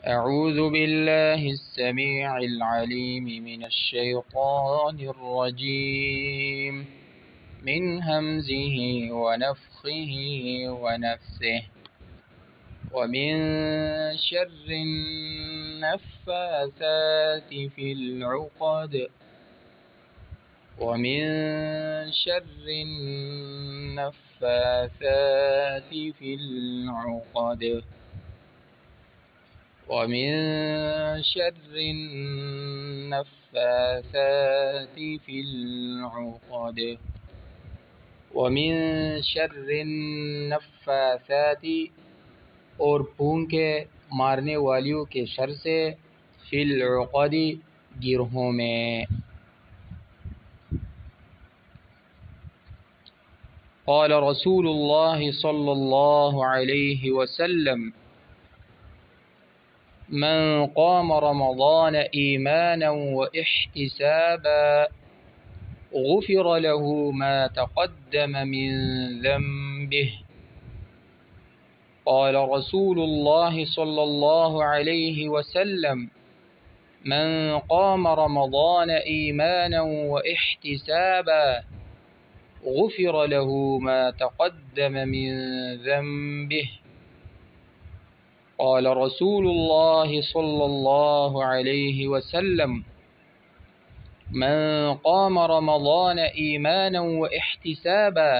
أعوذ بالله السميع العليم من الشيطان الرجيم من همزه ونفخه ونفثه ومن شر النفاثات في العقد ومن شر النفاثات في العقد ومن شر النفاثات في العقد ومن شر النفاثات اور پھونکے مارنے والیوں کے شر سے فی العقد گرہوں میں۔ قال رسول اللہ صلی اللہ علیہ وسلم من قام رمضان ایمانا واحتسابا غفر له ما تقدم من ذنبه قال رسول الله صلى الله عليه وسلم من قام رمضان إيمانا واحتسابا غفر له ما تقدم من ذنبه قال رسول الله صلى الله عليه وسلم من قام رمضان إيمانا واحتسابا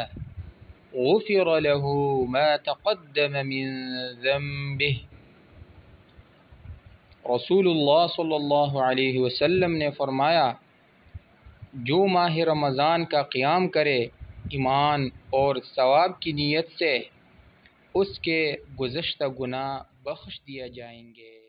غفر له ما تقدم من ذنبه۔ رسول اللہ صلی اللہ علیہ وسلم نے فرمایا، جو ماہ رمضان کا قیام کرے ایمان اور ثواب کی نیت سے، اس کے گزشتہ گناہ بخش دیے جائیں گے۔